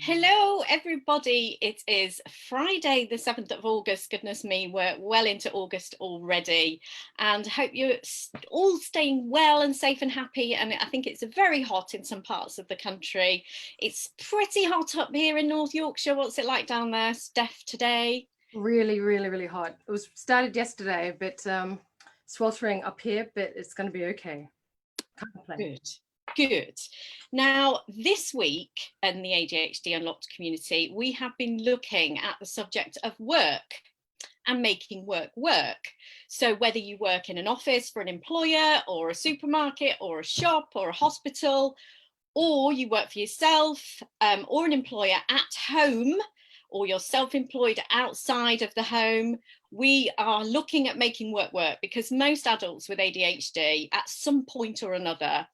Hello, everybody. It is Friday, the 7th of August. Goodness me, we're well into August already. And hope you're all staying well and safe and happy. And I think it's very hot in some parts of the country. It's pretty hot up here in North Yorkshire. What's it like down there, Steph, today? Really hot. It was started yesterday, but sweltering up here, but it's going to be okay. Can't complain. Good. Now, this week in the ADHD Unlocked community, we have been looking at the subject of work and making work work. So whether you work in an office for an employer or a supermarket or a shop or a hospital, or you work for yourself or an employer at home, or you're self-employed outside of the home, we are looking at making work work because most adults with ADHD at some point or another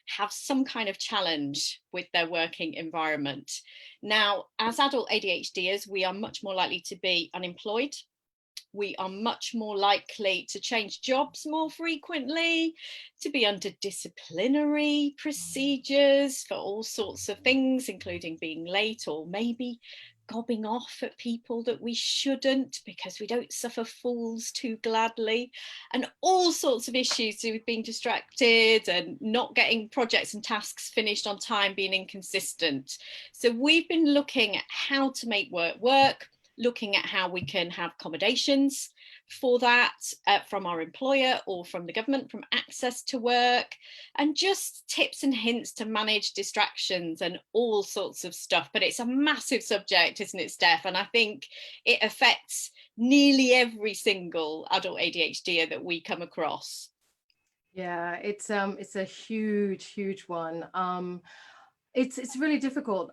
have some kind of challenge with their working environment. Now, as adult ADHDers, we are much more likely to be unemployed. We are much more likely to change jobs more frequently, to be under disciplinary procedures for all sorts of things, including being late or maybe gobbing off at people that we shouldn't because we don't suffer fools too gladly, and all sorts of issues to do with being distracted and not getting projects and tasks finished on time, being inconsistent. So we've been looking at how to make work work, looking at how we can have accommodations for that from our employer or from the government, from access to work, and just tips and hints to manage distractions and all sorts of stuff. But it's a massive subject, isn't it, Steph? And I think it affects nearly every single adult ADHDer that we come across. Yeah, it's a huge one. It's really difficult.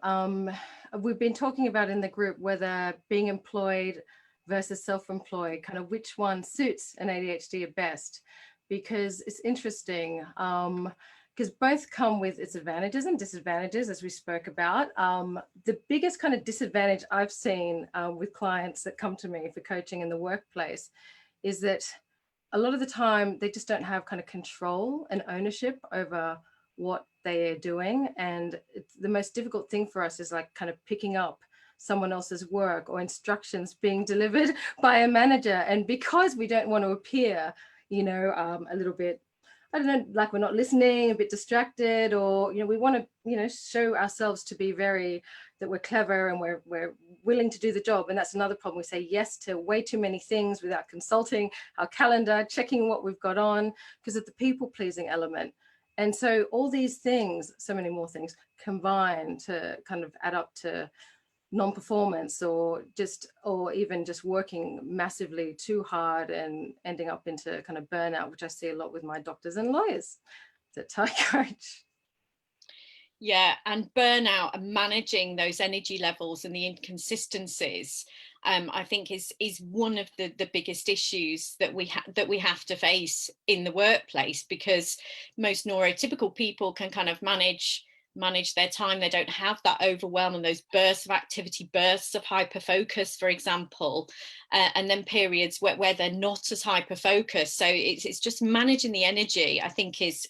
We've been talking about in the group whether being employed versus self-employed, kind of which one suits an ADHD best, because it's interesting. Because both come with its advantages and disadvantages, as we spoke about. The biggest kind of disadvantage I've seen with clients that come to me for coaching in the workplace is that a lot of the time they just don't have kind of control and ownership over what they are doing. And the most difficult thing for us is like kind of picking up someone else's work or instructions being delivered by a manager. And because we don't want to appear, a little bit, I don't know, like we're not listening, a bit distracted, or, we want to, show ourselves to be that we're clever and we're willing to do the job. And that's another problem. We say yes to way too many things without consulting our calendar, checking what we've got on because of the people pleasing element. And so all these things, so many more things combine to kind of add up to non-performance or even just working massively too hard and ending up into kind of burnout, which I see a lot with my doctors and lawyers that I coach. Yeah, and burnout and managing those energy levels and the inconsistencies, I think is one of the biggest issues that we have to face in the workplace, because most neurotypical people can kind of manage their time. They don't have that overwhelm and those bursts of activity, bursts of hyper focus, for example, and then periods where they're not as hyper focused. So it's just managing the energy, I think, is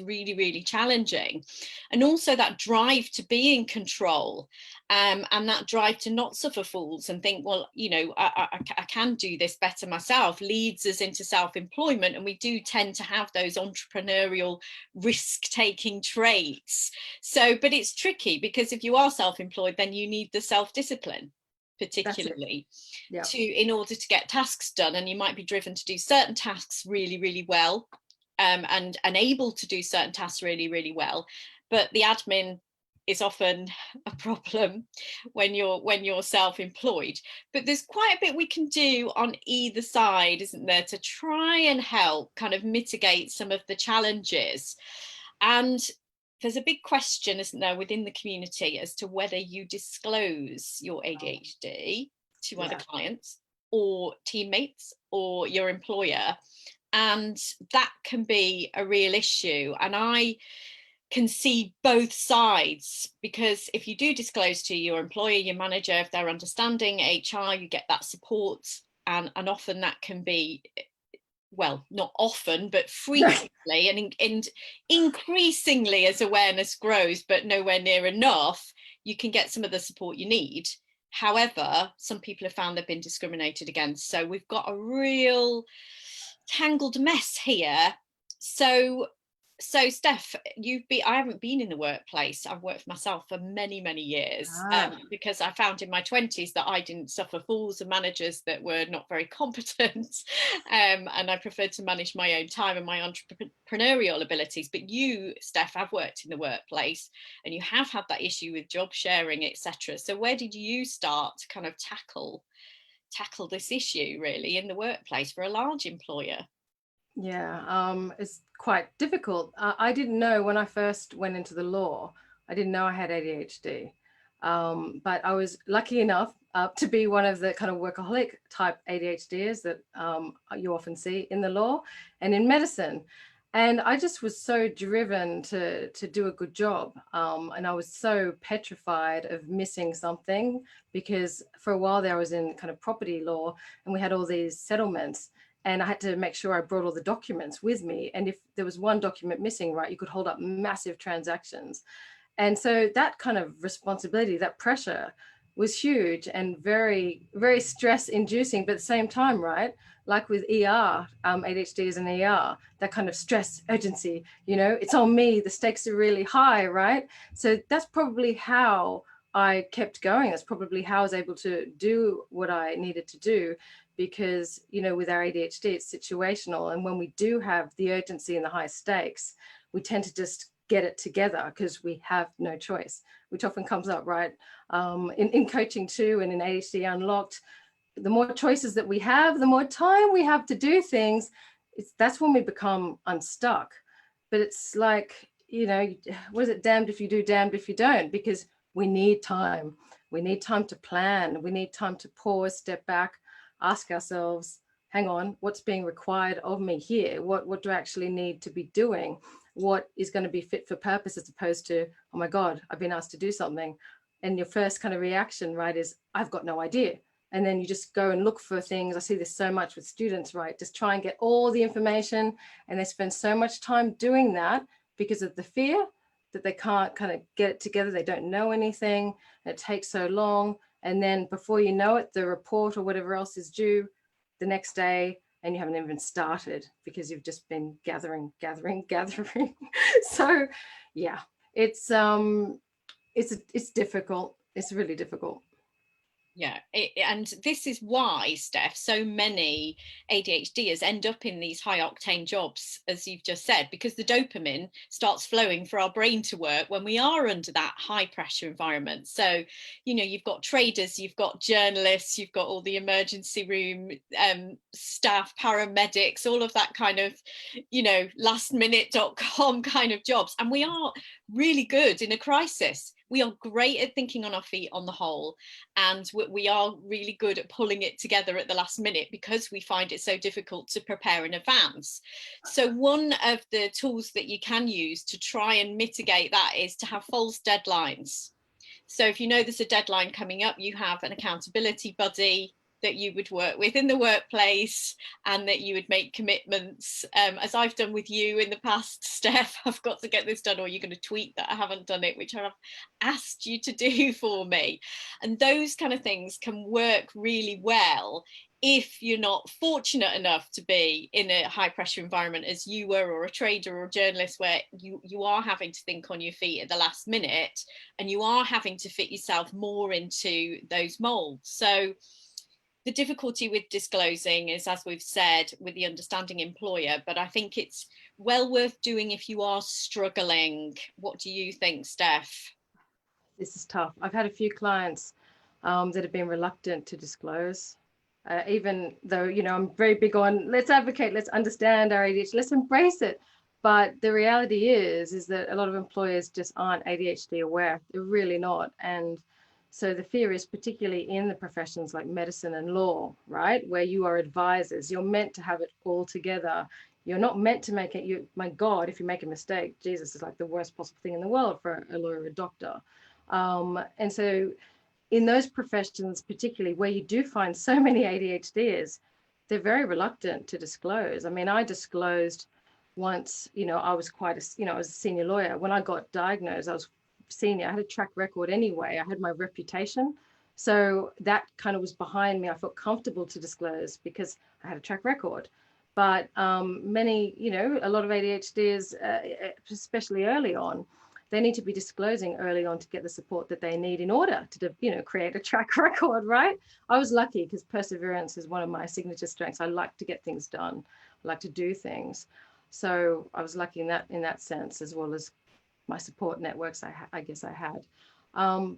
really challenging. And also that drive to be in control, and that drive to not suffer fools and think, well, I can do this better myself, leads us into self-employment. And we do tend to have those entrepreneurial risk-taking traits. So, but it's tricky because if you are self-employed, then you need the self-discipline, particularly in order to get tasks done. And you might be driven to do certain tasks really well, and able to do certain tasks really well, but the admin is often a problem when you're self-employed. But there's quite a bit we can do on either side, isn't there, to try and help kind of mitigate some of the challenges. And there's a big question, isn't there, within the community as to whether you disclose your ADHD to other clients or teammates or your employer. And that can be a real issue. And I can see both sides, because if you do disclose to your employer, your manager, if they're understanding, HR, you get that support. And often that can be, well, not often, but frequently and increasingly as awareness grows, but nowhere near enough, you can get some of the support you need. However, some people have found they've been discriminated against. So we've got a real tangled mess here. So Steph, I haven't been in the workplace. I've worked for myself for many, many years, because I found in my 20s that I didn't suffer fools and managers that were not very competent. And I preferred to manage my own time and my entrepreneurial abilities. But you, Steph, have worked in the workplace and you have had that issue with job sharing, etc. So where did you start to kind of tackle this issue really in the workplace for a large employer? Yeah, it's quite difficult. I didn't know when I first went into the law, I didn't know I had ADHD. But I was lucky enough to be one of the kind of workaholic type ADHDers that you often see in the law and in medicine. And I just was so driven to do a good job. And I was so petrified of missing something, because for a while there I was in kind of property law and we had all these settlements. And I had to make sure I brought all the documents with me. And if there was one document missing, right, you could hold up massive transactions. And so that kind of responsibility, that pressure was huge and very, very stress inducing, but at the same time, right, like with ER, ADHD is an ER, that kind of stress, urgency, it's on me, the stakes are really high, right? So that's probably how I kept going. That's probably how I was able to do what I needed to do, because, with our ADHD, it's situational. And when we do have the urgency and the high stakes, we tend to just get it together because we have no choice, which often comes up, right? In coaching too, and in ADHD Unlocked, the more choices that we have, the more time we have to do things. That's when we become unstuck. But it's like, what is it? Damned if you do, damned if you don't, because we need time. We need time to plan. We need time to pause, step back, ask ourselves, hang on, what's being required of me here? What do I actually need to be doing? What is going to be fit for purpose, as opposed to, oh my God, I've been asked to do something. And your first kind of reaction, right, is I've got no idea. And then you just go and look for things. I see this so much with students, right? Just try and get all the information. And they spend so much time doing that because of the fear that they can't kind of get it together. They don't know anything. It takes so long. And then before you know it, the report or whatever else is due the next day, and you haven't even started because you've just been gathering. So yeah, it's difficult. It's really difficult. Yeah, and this is why, Steph, so many ADHDers end up in these high octane jobs, as you've just said, because the dopamine starts flowing for our brain to work when we are under that high pressure environment. So, you've got traders, you've got journalists, you've got all the emergency room staff, paramedics, all of that kind of, lastminute.com kind of jobs. And we are really good in a crisis. We are great at thinking on our feet on the whole, and we are really good at pulling it together at the last minute because we find it so difficult to prepare in advance. So one of the tools that you can use to try and mitigate that is to have false deadlines. So if you know there's a deadline coming up, you have an accountability buddy that you would work with in the workplace, and that you would make commitments, as I've done with you in the past, Steph. I've got to get this done, or you're going to tweet that I haven't done it, which I've asked you to do for me. And those kind of things can work really well if you're not fortunate enough to be in a high pressure environment as you were, or a trader or a journalist, where you are having to think on your feet at the last minute, and you are having to fit yourself more into those molds. So the difficulty with disclosing is, as we've said, with the understanding employer, but I think it's well worth doing if you are struggling. What do you think, Steph? This is tough. I've had a few clients that have been reluctant to disclose, even though, I'm very big on let's advocate, let's understand our ADHD, let's embrace it. But the reality is that a lot of employers just aren't ADHD aware. They're really not. And so the fear is particularly in the professions like medicine and law, right? Where you are advisors, you're meant to have it all together. You're not meant to make it, my God, if you make a mistake, Jesus, is like the worst possible thing in the world for a lawyer or a doctor. And so in those professions, particularly where you do find so many ADHDers, they're very reluctant to disclose. I mean, I disclosed once, I was I was a senior lawyer. When I got diagnosed, I was senior, I had a track record anyway. I had my reputation. So that kind of was behind me. I felt comfortable to disclose because I had a track record. But many, a lot of ADHDers, especially early on, they need to be disclosing early on to get the support that they need in order to, create a track record, right? I was lucky because perseverance is one of my signature strengths. I like to get things done. I like to do things. So I was lucky in that sense, as well as my support networks I guess I had.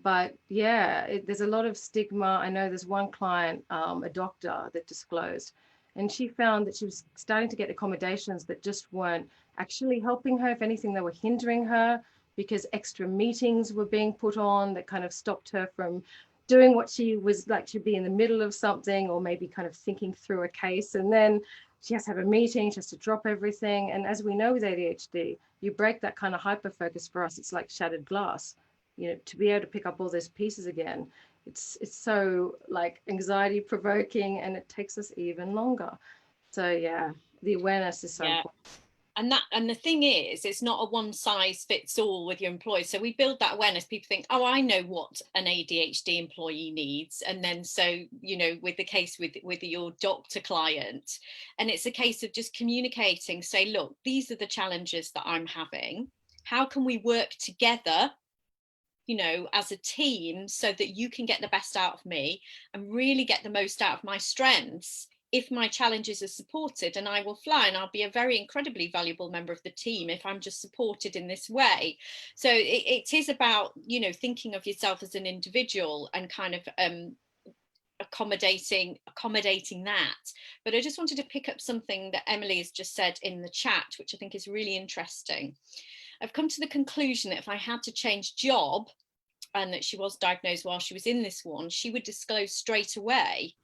But yeah, there's a lot of stigma. I know there's one client, a doctor, that disclosed, and she found that she was starting to get accommodations that just weren't actually helping her. If anything, they were hindering her, because extra meetings were being put on that kind of stopped her from doing what she was like. She'd be in the middle of something, or maybe kind of thinking through a case, and then she has to have a meeting, she has to drop everything. And as we know with ADHD, you break that kind of hyper focus. For us, it's like shattered glass. To be able to pick up all those pieces again, it's so like anxiety provoking, and it takes us even longer. So yeah, the awareness is so important. And the thing is, it's not a one size fits all with your employees. So we build that awareness. People think, oh, I know what an ADHD employee needs. And then so, with the case with your doctor client, and it's a case of just communicating, say, look, these are the challenges that I'm having. How can we work together, as a team, so that you can get the best out of me and really get the most out of my strengths? If my challenges are supported, and I will fly, and I'll be a very incredibly valuable member of the team if I'm just supported in this way. So it is about, thinking of yourself as an individual and kind of accommodating that. But I just wanted to pick up something that Emily has just said in the chat, which I think is really interesting. I've come to the conclusion that if I had to change job, and that she was diagnosed while she was in this one, she would disclose straight away.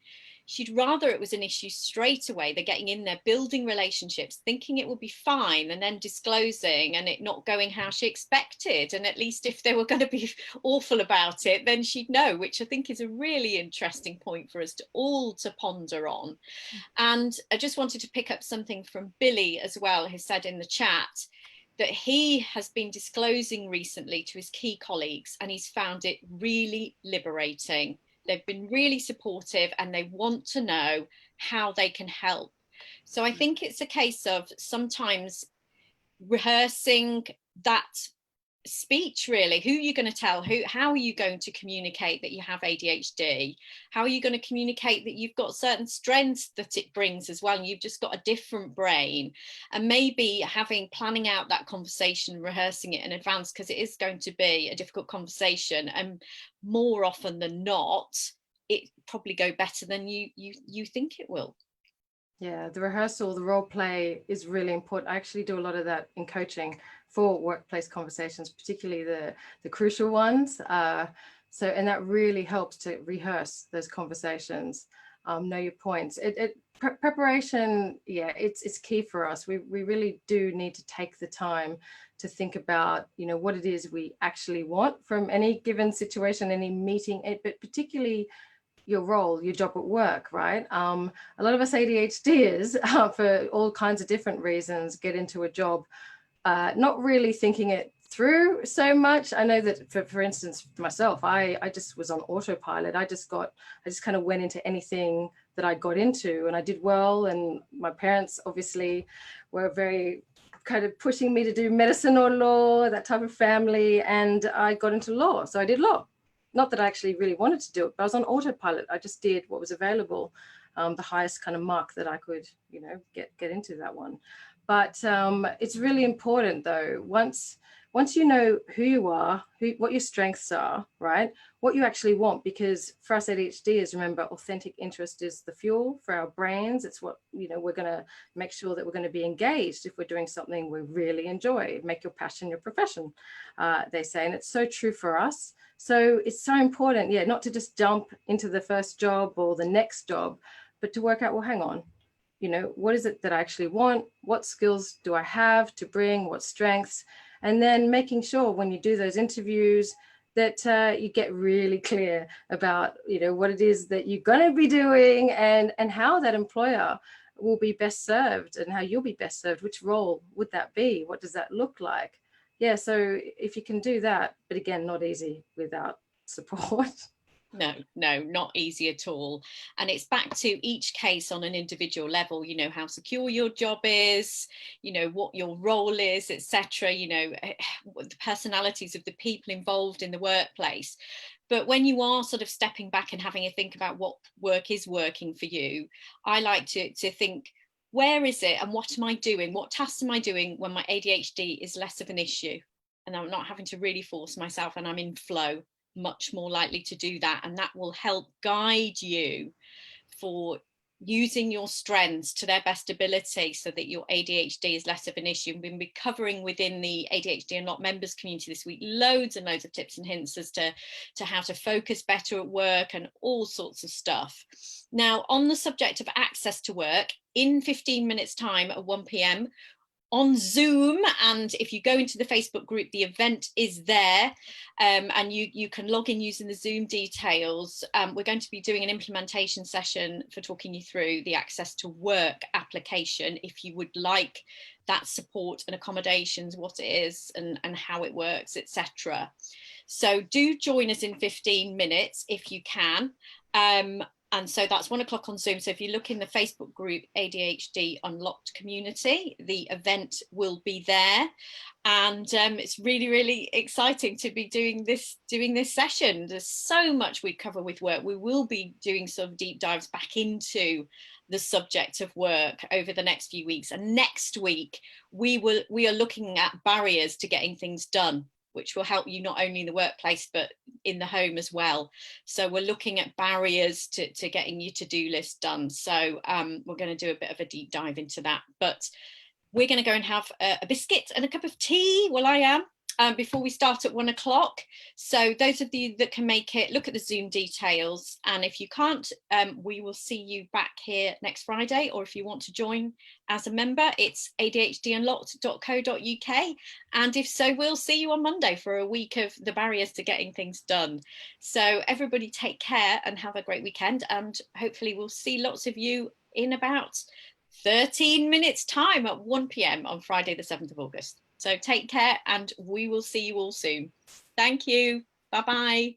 She'd rather it was an issue straight away. They're getting in there, building relationships, thinking it would be fine, and then disclosing and it not going how she expected. And at least if they were going to be awful about it, then she'd know, which I think is a really interesting point for us to all to ponder on. And I just wanted to pick up something from Billy as well, who said in the chat that he has been disclosing recently to his key colleagues, and he's found it really liberating. They've been really supportive, and they want to know how they can help. So I think it's a case of sometimes rehearsing that speech, really. Who are you going to tell? How are you going to communicate that you have ADHD? How are you going to communicate that you've got certain strengths that it brings as well, and you've just got a different brain? And maybe planning out that conversation, rehearsing it in advance, because it is going to be a difficult conversation, and more often than not it probably go better than you think it will. Yeah, the rehearsal, the role play is really important. I actually do a lot of that in coaching for workplace conversations, particularly the crucial ones. And that really helps to rehearse those conversations, know your points. Preparation, yeah, it's key for us. We really do need to take the time to think about, what it is we actually want from any given situation, any meeting, but particularly your role, your job at work, right? A lot of us ADHDers, for all kinds of different reasons, get into a job not really thinking it through so much. I know that for instance, for myself, I just was on autopilot. I just kind of went into anything that I got into, and I did well. And my parents obviously were very kind of pushing me to do medicine or law, that type of family. And I got into law. So I did law. Not that I actually really wanted to do it, but I was on autopilot. I just did what was available, the highest kind of mark that I could, get into that one. But it's really important though, once you know who you are, what your strengths are, right? What you actually want, because for us ADHDers, remember, authentic interest is the fuel for our brains. It's what, we're going to make sure that we're going to be engaged if we're doing something we really enjoy. Make your passion your profession, they say, and it's so true for us. So it's so important, yeah, not to just jump into the first job or the next job, but to work out, well, hang on, what is it that I actually want? What skills do I have to bring? What strengths? And then making sure when you do those interviews that you get really clear about, what it is that you're going to be doing, and how that employer will be best served, and how you'll be best served. Which role would that be? What does that look like? yeah, so if you can do that, but again, not easy without support. No, not easy at all. And it's back to each case on an individual level, you know, how secure your job is, you know, what your role is, etc., you know, the personalities of the people involved in the workplace. But when you are sort of stepping back and having a think about what work is working for you, I like to think, where is it and what am I doing? What tasks am I doing when my ADHD is less of an issue? And I'm not having to really force myself and I'm in flow, much more likely to do that. And that will help guide you for using your strengths to their best ability so that your ADHD is less of an issue. We've been covering within the ADHD Unlocked members community this week loads and loads of tips and hints as to how to focus better at work and all sorts of stuff. Now, on the subject of access to work, in 15 minutes time at 1 p.m, on Zoom, and if you go into the Facebook group, the event is there, and you can log in using the Zoom details. We're going to be doing an implementation session for talking you through the access to work application if you would like that support and accommodations, what it is and how it works, etc. So do join us in 15 minutes if you can. And so that's 1 o'clock on Zoom. So if you look in the Facebook group, ADHD Unlocked Community, the event will be there. And it's really, really exciting to be doing this session. There's so much we cover with work. We will be doing some deep dives back into the subject of work over the next few weeks. And next week, we are looking at barriers to getting things done, which will help you not only in the workplace, but in the home as well. So we're looking at barriers to getting your to-do list done. So we're going to do a bit of a deep dive into that. But we're going to go and have a biscuit and a cup of tea. Well, I am. Before we start at 1 o'clock. So those of you that can make it, look at the Zoom details. And if you can't, we will see you back here next Friday. Or if you want to join as a member, it's adhdunlocked.co.uk. And if so, we'll see you on Monday for a week of the barriers to getting things done. So everybody take care and have a great weekend. And hopefully we'll see lots of you in about 13 minutes time at 1 p.m. on Friday, the 7th of August. So take care and we will see you all soon. Thank you. Bye-bye.